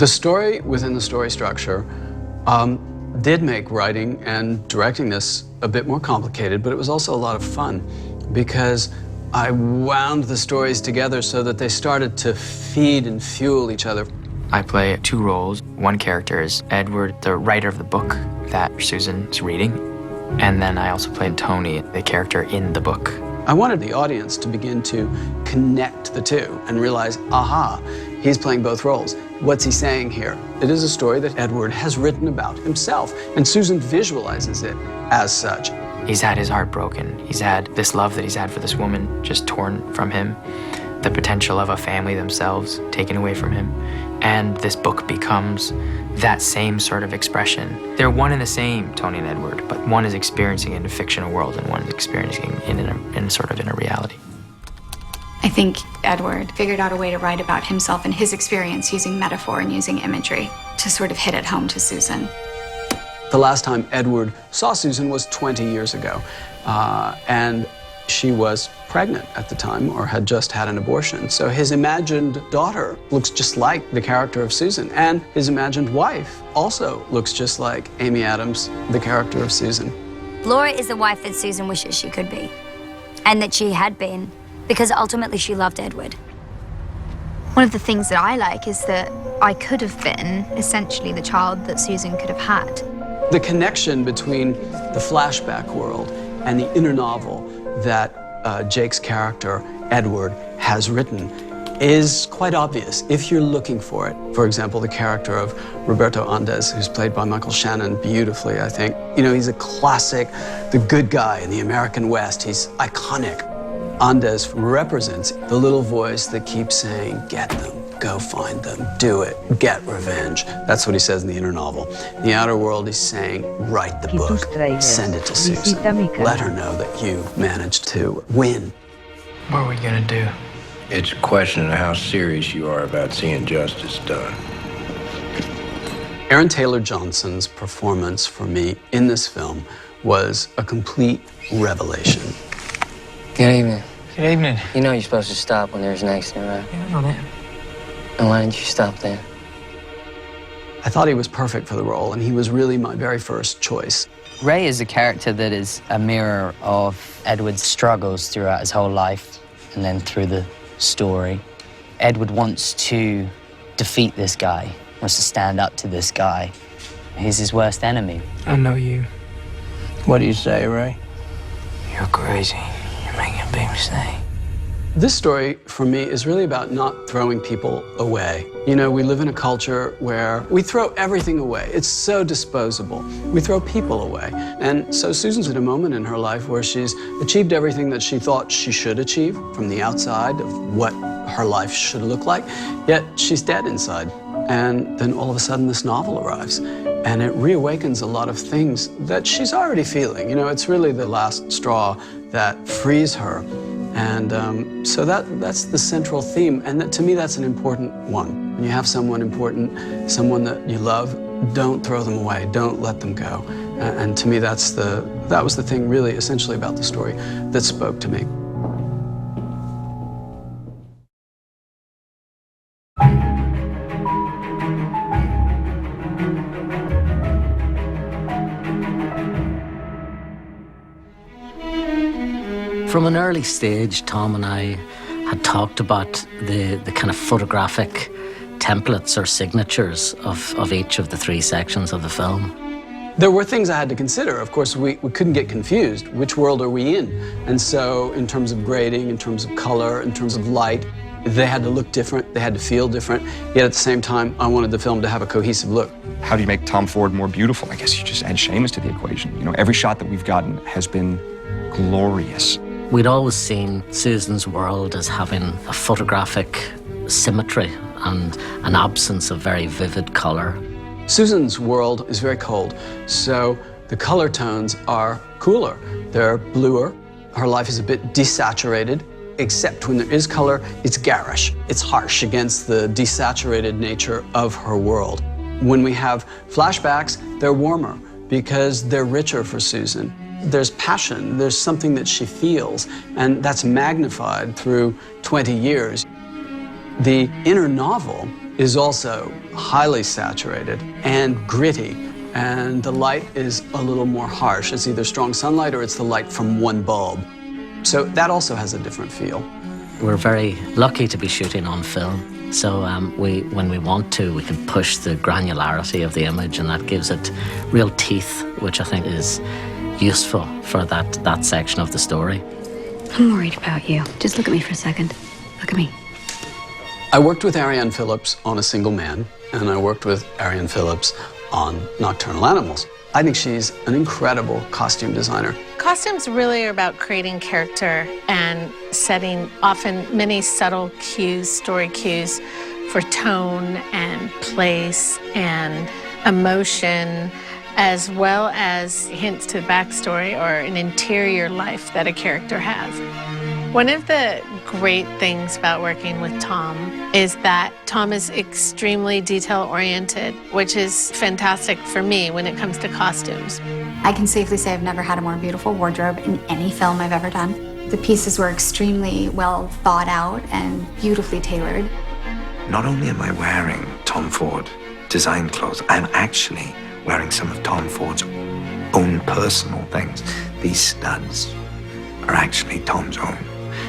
The story within the story structure did make writing and directing this a bit more complicated, but it was also a lot of fun because I wound the stories together so that they started to feed and fuel each other. I play two roles. One character is Edward, the writer of the book that Susan's reading, and then I also played Tony, the character in the book. I wanted the audience to begin to connect the two and realize, aha, he's playing both roles. What's he saying here? It is a story that Edward has written about himself, and Susan visualizes it as such. He's had his heart broken. He's had this love that he's had for this woman just torn from him, the potential of a family themselves taken away from him. And this book becomes that same sort of expression. They're one and the same, Tony and Edward, but one is experiencing it in a fictional world and one is experiencing it in a reality. I think Edward figured out a way to write about himself and his experience using metaphor and using imagery to sort of hit it home to Susan. The last time Edward saw Susan was 20 years ago, and she was pregnant at the time or had just had an abortion. So his imagined daughter looks just like the character of Susan, and his imagined wife also looks just like Amy Adams, the character of Susan. Laura is the wife that Susan wishes she could be, and that she had been, because ultimately she loved Edward. One of the things that I like is that I could have been essentially the child that Susan could have had. The connection between the flashback world and the inner novel that Jake's character, Edward, has written is quite obvious if you're looking for it. For example, the character of Roberto Andes, who's played by Michael Shannon beautifully, I think. You know, he's a classic, the good guy in the American West. He's iconic. Andes represents the little voice that keeps saying, get them, go find them, do it, get revenge. That's what he says in the inner novel. In the outer world, he's saying, write the book, send it to Susan, let her know that you managed to win. What are we gonna do? It's a question of how serious you are about seeing justice done. Aaron Taylor Johnson's performance for me in this film was a complete revelation. Good evening. Good evening. You know you're supposed to stop when there's an accident, right? Yeah, I know that. And why didn't you stop then? I thought he was perfect for the role, and he was really my very first choice. Ray is a character that is a mirror of Edward's struggles throughout his whole life and then through the story. Edward wants to defeat this guy, wants to stand up to this guy. He's his worst enemy. I know you. What do you say, Ray? You're crazy. You're making a big mistake. This story, for me, is really about not throwing people away. You know, we live in a culture where we throw everything away. It's so disposable. We throw people away. And so Susan's in a moment in her life where she's achieved everything that she thought she should achieve from the outside of what her life should look like, yet she's dead inside. And then all of a sudden this novel arrives, and it reawakens a lot of things that she's already feeling. You know, it's really the last straw that frees her. And so that's the central theme, and to me that's an important one. When you have someone important, someone that you love, don't throw them away, don't let them go. And to me that was the thing really essentially about the story that spoke to me. From an early stage, Tom and I had talked about the kind of photographic templates or signatures of each of the three sections of the film. There were things I had to consider. Of course, we couldn't get confused. Which world are we in? And so in terms of grading, in terms of color, in terms of light, they had to look different, they had to feel different, yet at the same time, I wanted the film to have a cohesive look. How do you make Tom Ford more beautiful? I guess you just add Seamus to the equation. You know, every shot that we've gotten has been glorious. We'd always seen Susan's world as having a photographic symmetry and an absence of very vivid color. Susan's world is very cold, so the color tones are cooler. They're bluer. Her life is a bit desaturated, except when there is color, it's garish. It's harsh against the desaturated nature of her world. When we have flashbacks, they're warmer because they're richer for Susan. There's passion, there's something that she feels, and that's magnified through 20 years. The inner novel is also highly saturated and gritty, and the light is a little more harsh. It's either strong sunlight or it's the light from one bulb. So that also has a different feel. We're very lucky to be shooting on film. So when we want to, we can push the granularity of the image, and that gives it real teeth, which I think is useful for that section of the story. I'm worried about you. Just look at me for a second. Look at me. I worked with Ariane Phillips on A Single Man, and I worked with Ariane Phillips on Nocturnal Animals. I think she's an incredible costume designer. Costumes really are about creating character and setting often many subtle cues, story cues for tone and place and emotion, as well as hints to the backstory or an interior life that a character has. One of the great things about working with Tom is that Tom is extremely detail-oriented, which is fantastic for me when it comes to costumes. I can safely say I've never had a more beautiful wardrobe in any film I've ever done. The pieces were extremely well thought out and beautifully tailored. Not only am I wearing Tom Ford design clothes, I'm actually wearing some of Tom Ford's own personal things. These studs are actually Tom's own.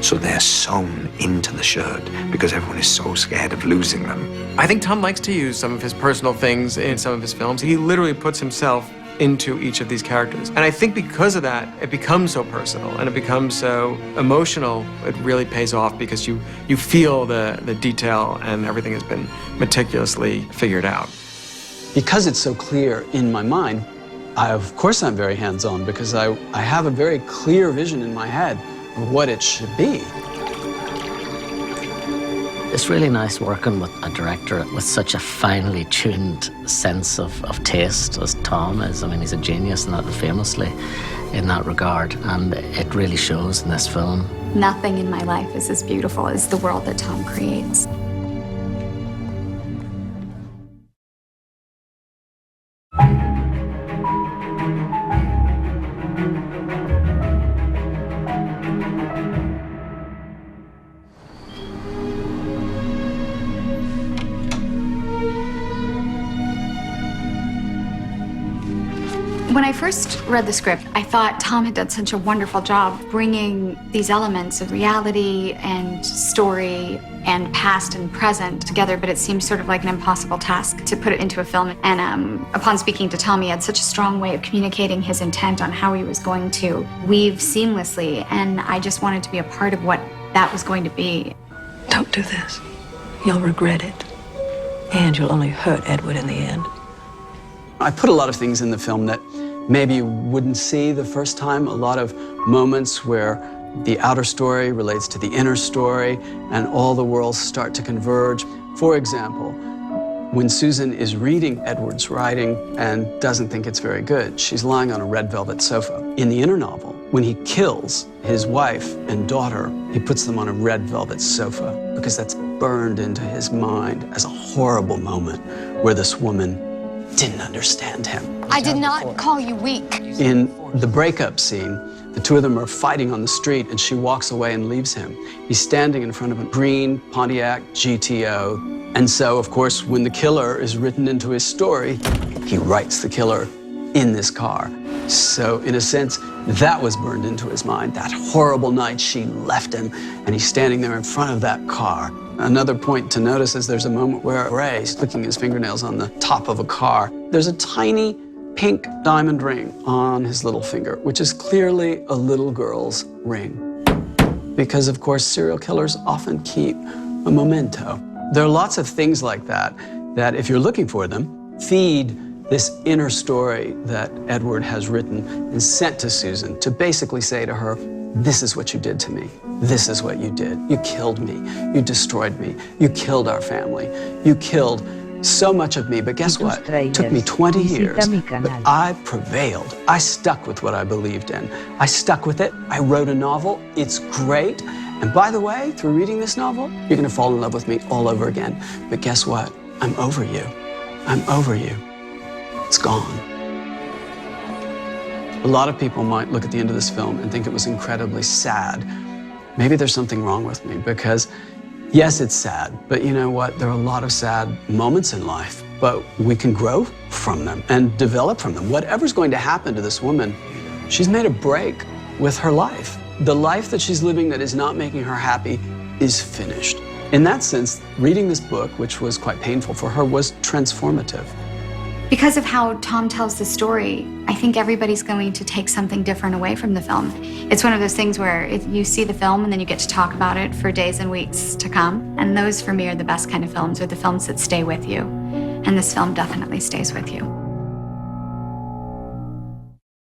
So they're sewn into the shirt because everyone is so scared of losing them. I think Tom likes to use some of his personal things in some of his films. He literally puts himself into each of these characters. And I think because of that, it becomes so personal and it becomes so emotional. It really pays off because you feel the detail and everything has been meticulously figured out. Because it's so clear in my mind, of course I'm very hands-on because I have a very clear vision in my head of what it should be. It's really nice working with a director with such a finely tuned sense of taste as Tom is. I mean, he's a genius and that famously in that regard, and it really shows in this film. Nothing in my life is as beautiful as the world that Tom creates. When I first read the script, I thought Tom had done such a wonderful job bringing these elements of reality and story and past and present together, but it seemed sort of like an impossible task to put it into a film. And upon speaking to Tom, he had such a strong way of communicating his intent on how he was going to weave seamlessly, and I just wanted to be a part of what that was going to be. Don't do this. You'll regret it, and you'll only hurt Edward in the end. I put a lot of things in the film that maybe you wouldn't see the first time, a lot of moments where the outer story relates to the inner story and all the worlds start to converge. For example, when Susan is reading Edward's writing and doesn't think it's very good, she's lying on a red velvet sofa. In the inner novel, when he kills his wife and daughter, he puts them on a red velvet sofa because that's burned into his mind as a horrible moment where this woman didn't understand him. I did not call you weak. In the breakup scene, the two of them are fighting on the street and she walks away and leaves him. He's standing in front of a green Pontiac GTO. And so, of course, when the killer is written into his story, he writes the killer in this car. So, in a sense, that was burned into his mind. That horrible night she left him and he's standing there in front of that car. Another point to notice is there's a moment where Ray's licking his fingernails on the top of a car. There's a tiny pink diamond ring on his little finger, which is clearly a little girl's ring. Because, of course, serial killers often keep a memento. There are lots of things like that, that if you're looking for them, feed this inner story that Edward has written and sent to Susan to basically say to her, this is what you did to me. This is what you did. You killed me. You destroyed me. You killed our family. You killed so much of me, but guess what? It took me 20 years, but I prevailed. I stuck with what I believed in. I stuck with it. I wrote a novel. It's great. And by the way, through reading this novel, you're gonna fall in love with me all over again. But guess what? I'm over you. I'm over you. It's gone. A lot of people might look at the end of this film and think it was incredibly sad. Maybe there's something wrong with me because Yes, it's sad, but you know what? There are a lot of sad moments in life, but we can grow from them and develop from them. Whatever's going to happen to this woman, she's made a break with her life. The life that she's living that is not making her happy is finished. In that sense, reading this book, which was quite painful for her, was transformative. Because of how Tom tells the story, I think everybody's going to take something different away from the film. It's one of those things where if you see the film and then you get to talk about it for days and weeks to come. And those, for me, are the best kind of films, are the films that stay with you. And this film definitely stays with you.